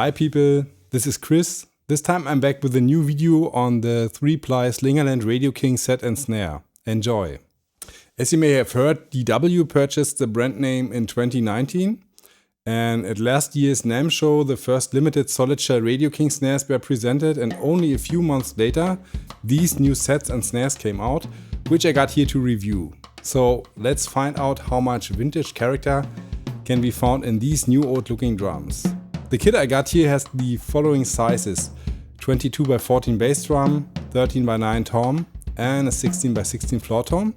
Hi people, this is Chris. This time I'm back with a new video on the 3-ply Slingerland Radio King set and snare. Enjoy! As you may have heard, DW purchased the brand name in 2019, and at last year's NAMM show the first limited solid shell Radio King snares were presented, and only a few months later these new sets and snares came out, which I got here to review. So let's find out how much vintage character can be found in these new old looking drums. The kit I got here has the following sizes: 22x14 bass drum, 13x9 tom and a 16x16 floor tom.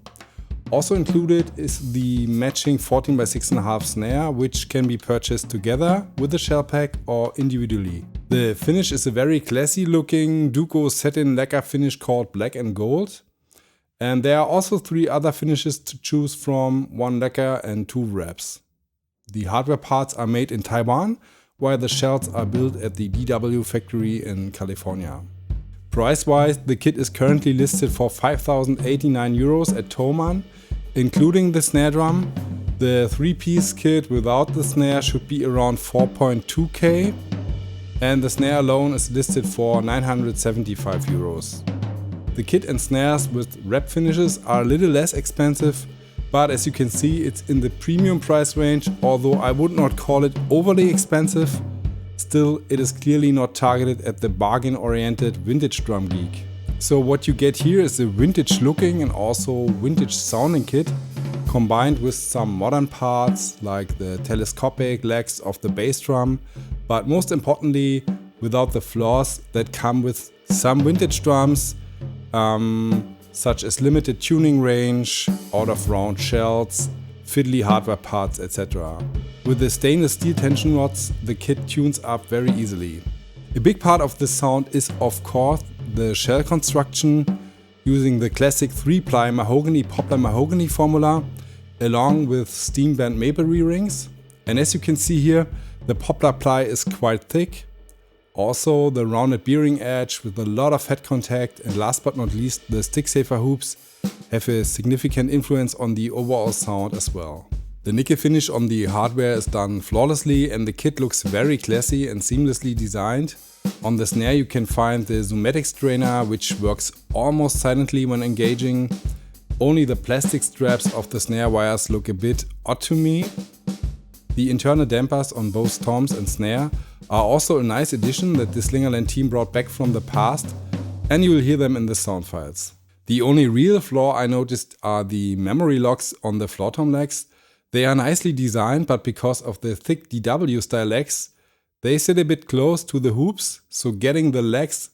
Also included is the matching 14x6.5 snare, which can be purchased together with the shell pack or individually. The finish is a very classy looking Duco satin lacquer finish called Black and Gold. And there are also 3 other finishes to choose from, 1 lacquer and 2 wraps. The hardware parts are made in Taiwan, while the shells are built at the DW factory in California. Price-wise, the kit is currently listed for 5,089 euros at Thomann, including the snare drum. The 3-piece kit without the snare should be around 4.2k, and the snare alone is listed for 975 euros. The kit and snares with wrap finishes are a little less expensive, but as you can see, it's in the premium price range, although I would not call it overly expensive. Still, it is clearly not targeted at the bargain-oriented vintage drum geek. So what you get here is a vintage looking and also vintage sounding kit, combined with some modern parts like the telescopic legs of the bass drum, but most importantly without the flaws that come with some vintage drums, such as limited tuning range, out of round shells, fiddly hardware parts, etc. With the stainless steel tension rods, the kit tunes up very easily. A big part of the sound is of course the shell construction, using the classic 3-ply mahogany poplar mahogany formula along with steam bent maple rings. And as you can see here, the poplar ply is quite thick. Also the rounded bearing edge with a lot of head contact, and last but not least the stick safer hoops have a significant influence on the overall sound as well. The nickel finish on the hardware is done flawlessly, and the kit looks very classy and seamlessly designed. On the snare you can find the Zoomatic strainer, which works almost silently when engaging. Only the plastic straps of the snare wires look a bit odd to me. The internal dampers on both toms and snare are also a nice addition that the Slingerland team brought back from the past, and you will hear them in the sound files. The only real flaw I noticed are the memory locks on the floor tom legs. They are nicely designed, but because of the thick DW style legs, they sit a bit close to the hoops, so getting the legs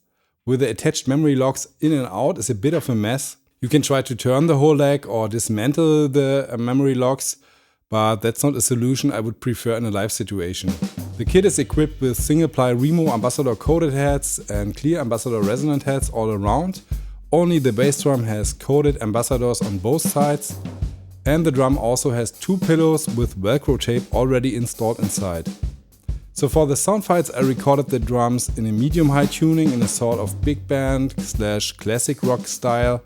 with the attached memory locks in and out is a bit of a mess. You can try to turn the whole leg or dismantle the memory locks, but that's not a solution I would prefer in a live situation. The kit is equipped with single-ply Remo Ambassador coated heads and clear Ambassador resonant heads all around. Only the bass drum has coated Ambassadors on both sides, and the drum also has 2 pillows with Velcro tape already installed inside. So for the sound files I recorded the drums in a medium-high tuning in a sort of big band / classic rock style,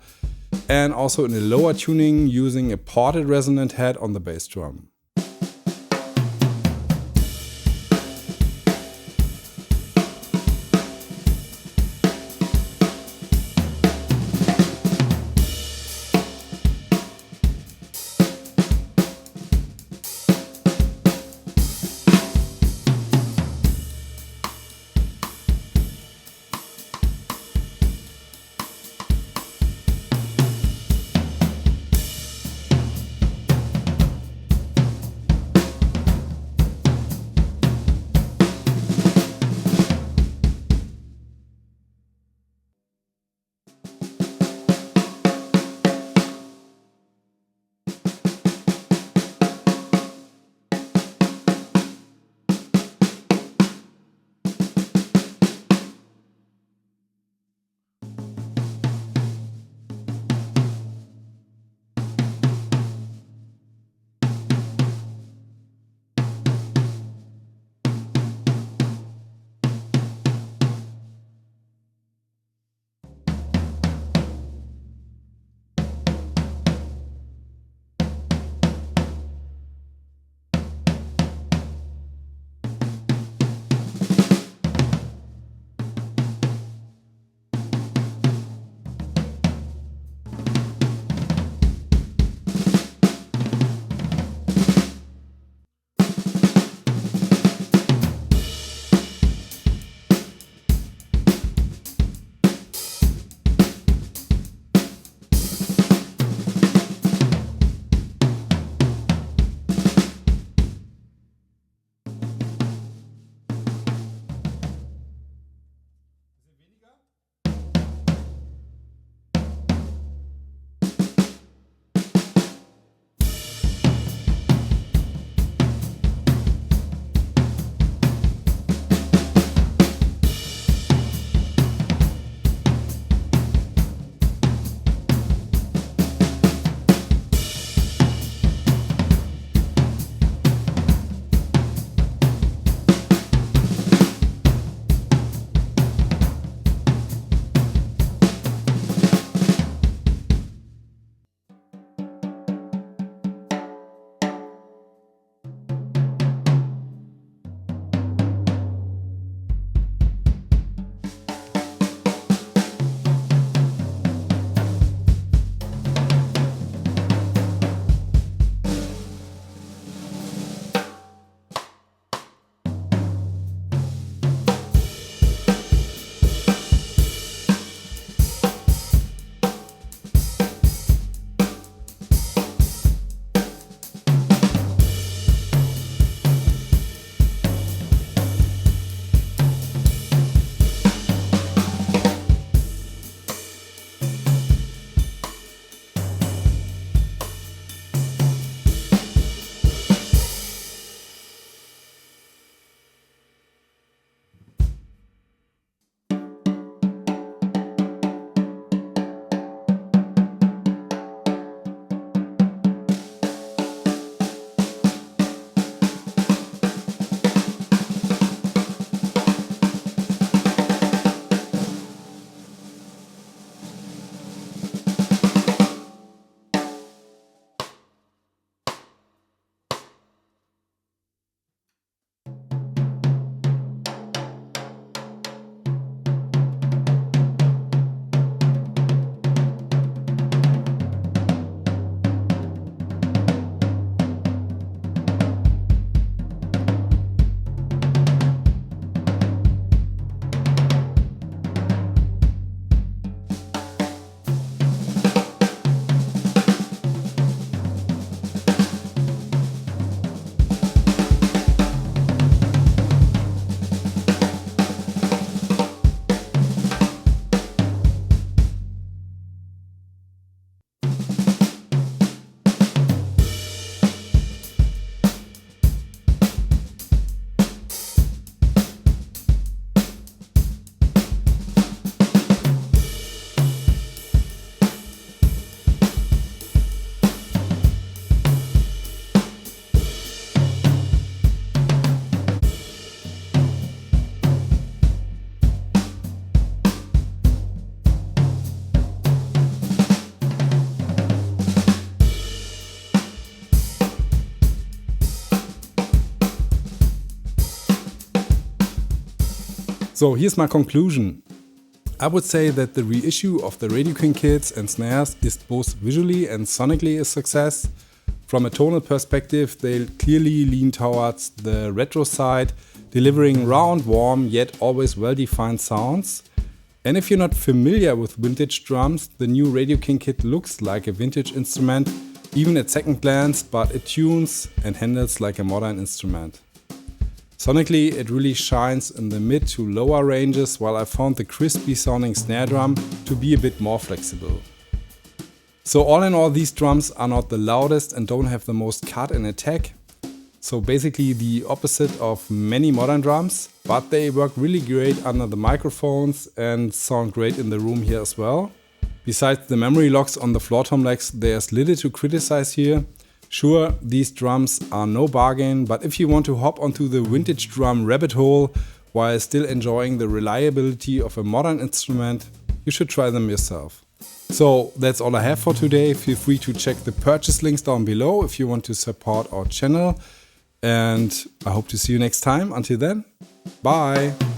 and also in a lower tuning using a ported resonant head on the bass drum. So here's my conclusion. I would say that the reissue of the Radio King kits and snares is both visually and sonically a success. From a tonal perspective, they clearly lean towards the retro side, delivering round, warm, yet always well-defined sounds. And if you're not familiar with vintage drums, the new Radio King kit looks like a vintage instrument, even at second glance, but it tunes and handles like a modern instrument. Sonically, it really shines in the mid to lower ranges, while I found the crispy sounding snare drum to be a bit more flexible. So all in all, these drums are not the loudest and don't have the most cut and attack. So basically the opposite of many modern drums, but they work really great under the microphones and sound great in the room here as well. Besides the memory locks on the floor tom legs, there's little to criticize here. Sure, these drums are no bargain, but if you want to hop onto the vintage drum rabbit hole while still enjoying the reliability of a modern instrument, you should try them yourself. So that's all I have for today. Feel free to check the purchase links down below if you want to support our channel. And I hope to see you next time. Until then, bye!